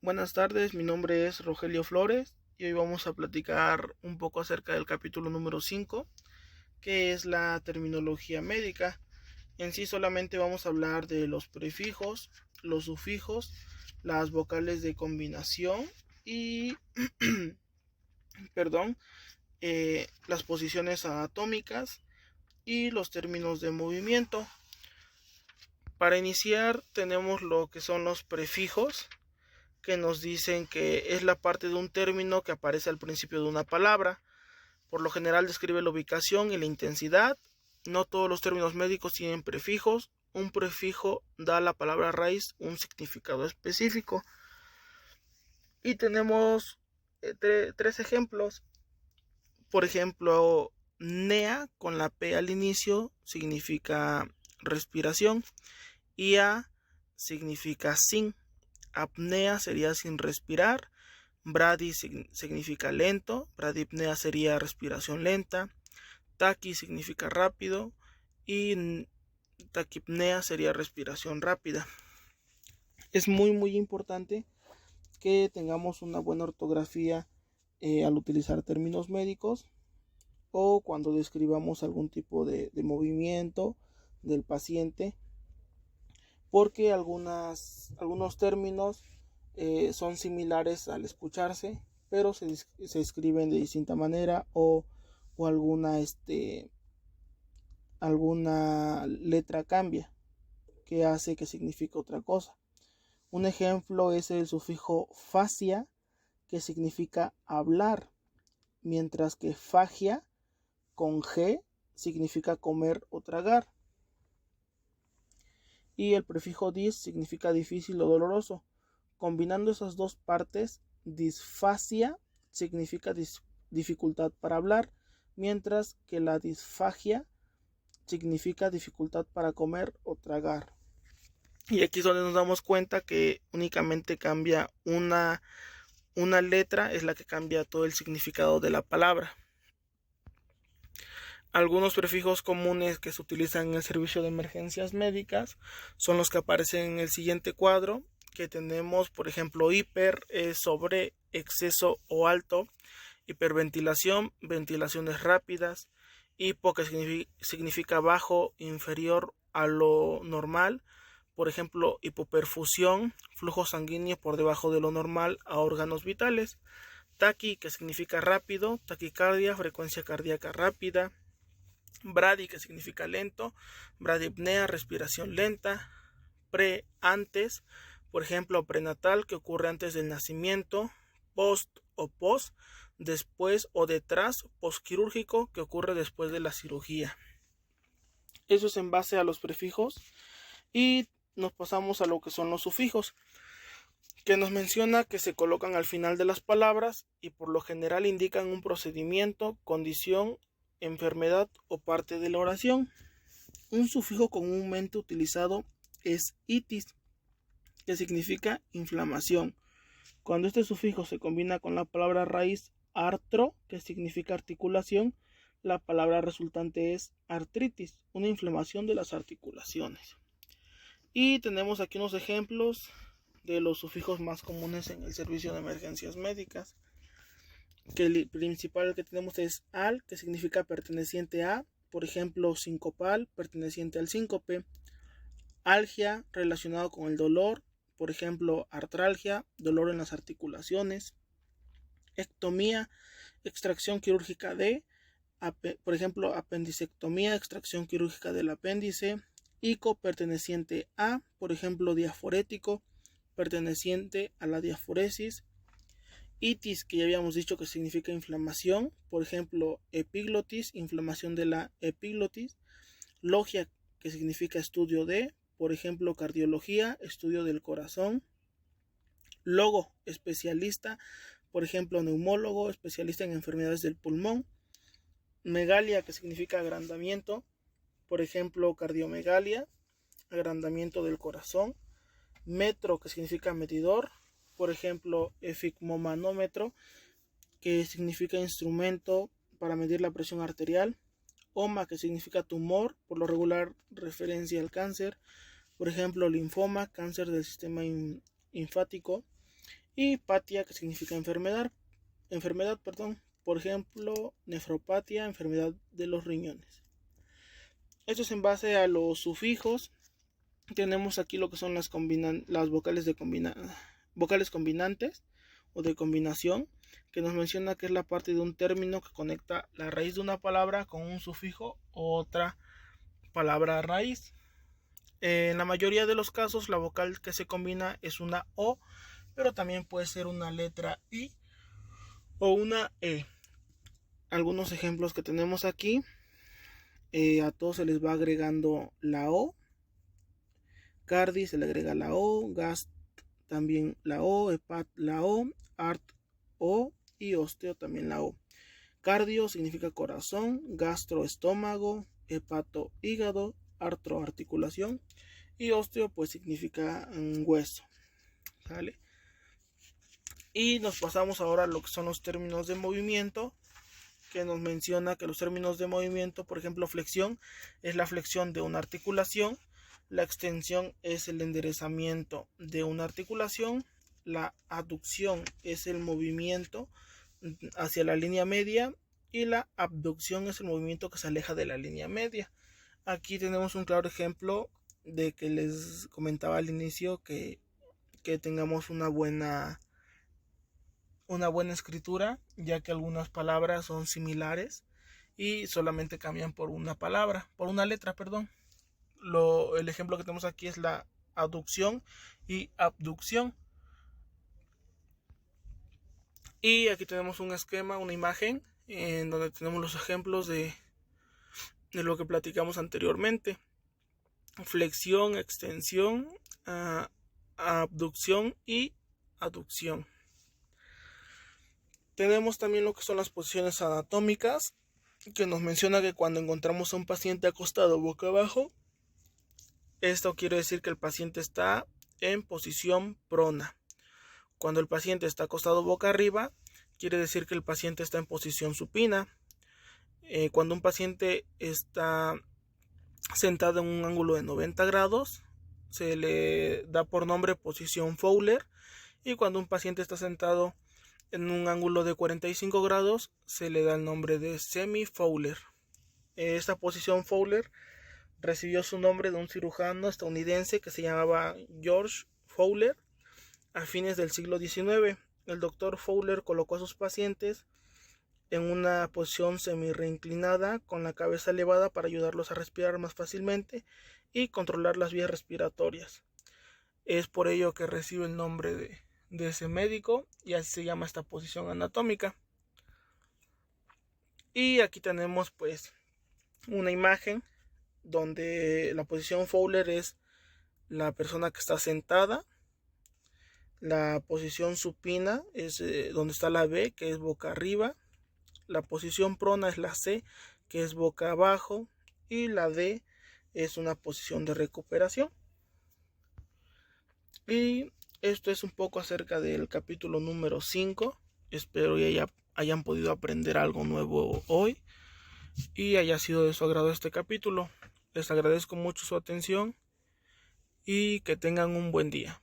Buenas tardes, mi nombre es Rogelio Flores y hoy vamos a platicar un poco acerca del capítulo número 5, que es la terminología médica. En sí solamente vamos a hablar de los prefijos, los sufijos, las vocales de combinación y, perdón, las posiciones anatómicas y los términos de movimiento. Para iniciar tenemos lo que son los prefijos, que nos dicen que es la parte de un término que aparece al principio de una palabra. Por lo general describe la ubicación y la intensidad. No todos los términos médicos tienen prefijos. Un prefijo da a la palabra raíz un significado específico. Y tenemos tres ejemplos. Por ejemplo, nea con la P al inicio significa respiración. Y a significa sin. Apnea sería sin respirar. Brady significa lento. Bradypnea sería respiración lenta. Taqui significa rápido. Y taquipnea sería respiración rápida. Es muy importante que tengamos una buena ortografía al utilizar términos médicos o cuando describamos algún tipo de movimiento del paciente, porque algunos términos son similares al escucharse, pero se escriben de distinta manera o alguna letra cambia, que hace que signifique otra cosa. Un ejemplo es el sufijo facia, que significa hablar, mientras que fagia con G significa comer o tragar. Y el prefijo dis significa difícil o doloroso. Combinando esas dos partes, disfasia significa dificultad para hablar, mientras que la disfagia significa dificultad para comer o tragar. Y aquí es donde nos damos cuenta que únicamente cambia una letra, es la que cambia todo el significado de la palabra. Algunos prefijos comunes que se utilizan en el servicio de emergencias médicas son los que aparecen en el siguiente cuadro, que tenemos, por ejemplo, hiper es sobre, exceso o alto; hiperventilación, ventilaciones rápidas; hipo, que significa bajo, inferior a lo normal; por ejemplo, hipoperfusión, flujo sanguíneo por debajo de lo normal a órganos vitales; taqui, que significa rápido, taquicardia, frecuencia cardíaca rápida; brady, que significa lento, bradypnea, respiración lenta; pre, antes, por ejemplo, prenatal, que ocurre antes del nacimiento; post o pos, después o detrás; postquirúrgico, que ocurre después de la cirugía. Eso es en base a los prefijos. Y nos pasamos a lo que son los sufijos, que nos menciona que se colocan al final de las palabras y por lo general indican un procedimiento, condición, enfermedad o parte de la oración. Un sufijo comúnmente utilizado es itis, que significa inflamación. Cuando este sufijo se combina con la palabra raíz artro, que significa articulación, la palabra resultante es artritis, una inflamación de las articulaciones. Y tenemos aquí unos ejemplos de los sufijos más comunes en el servicio de emergencias médicas, que el principal que tenemos es al, que significa perteneciente a, por ejemplo, sincopal, perteneciente al síncope; algia, relacionado con el dolor, por ejemplo, artralgia, dolor en las articulaciones; ectomía, extracción quirúrgica de, por ejemplo, apendicectomía, extracción quirúrgica del apéndice; ico, perteneciente a, por ejemplo, diaforético, perteneciente a la diaforesis; itis, que ya habíamos dicho que significa inflamación, por ejemplo, epiglotis, inflamación de la epiglotis; logia, que significa estudio de, por ejemplo, cardiología, estudio del corazón; logo, especialista, por ejemplo, neumólogo, especialista en enfermedades del pulmón; megalia, que significa agrandamiento, por ejemplo, cardiomegalia, agrandamiento del corazón; metro, que significa medidor, por ejemplo, efigmomanómetro, que significa instrumento para medir la presión arterial; oma, que significa tumor, por lo regular referencia al cáncer, por ejemplo, linfoma, cáncer del sistema linfático; Y patia, que significa enfermedad, por ejemplo, nefropatia, enfermedad de los riñones. Esto es en base a los sufijos. Tenemos aquí lo que son las vocales vocales combinantes o de combinación, que nos menciona que es la parte de un término que conecta la raíz de una palabra con un sufijo o otra palabra raíz. En la mayoría de los casos la vocal que se combina es una O, pero también puede ser una letra I o una E. Algunos ejemplos que tenemos aquí, a todos se les va agregando la O. Cardi se le agrega la O, Gast también la O, Hepat la O, Art O y Osteo también la O. Cardio significa corazón, gastro estómago, hepato hígado, artro articulación y osteo pues significa hueso. ¿Vale? Y nos pasamos ahora a lo que son los términos de movimiento, que nos menciona que los términos de movimiento, por ejemplo, flexión es la flexión de una articulación, la extensión es el enderezamiento de una articulación, la aducción es el movimiento hacia la línea media y la abducción es el movimiento que se aleja de la línea media. Aquí tenemos un claro ejemplo de que les comentaba al inicio que tengamos una buena escritura, ya que algunas palabras son similares y solamente cambian por una letra. El ejemplo que tenemos aquí es la aducción y abducción. Y aquí tenemos un esquema, una imagen, en donde tenemos los ejemplos de lo que platicamos anteriormente. Flexión, extensión, abducción y aducción. Tenemos también lo que son las posiciones anatómicas, que nos menciona que cuando encontramos a un paciente acostado boca abajo, esto quiere decir que el paciente está en posición prona. Cuando el paciente está acostado boca arriba, quiere decir que el paciente está en posición supina. Cuando un paciente está sentado en un ángulo de 90 grados, se le da por nombre posición Fowler. Y cuando un paciente está sentado en un ángulo de 45 grados, se le da el nombre de semi-Fowler. Esta posición Fowler recibió su nombre de un cirujano estadounidense que se llamaba George Fowler a fines del siglo XIX. El doctor Fowler colocó a sus pacientes en una posición semi-reinclinada con la cabeza elevada para ayudarlos a respirar más fácilmente y controlar las vías respiratorias. Es por ello que recibe el nombre de ese médico y así se llama esta posición anatómica. Y aquí tenemos pues una imagen donde la posición Fowler es la persona que está sentada. La posición supina es donde está la B, que es boca arriba. La posición prona es la C, que es boca abajo. Y la D es una posición de recuperación. Y esto es un poco acerca del capítulo número 5. Espero que hayan podido aprender algo nuevo hoy y haya sido de su agrado este capítulo. Les agradezco mucho su atención y que tengan un buen día.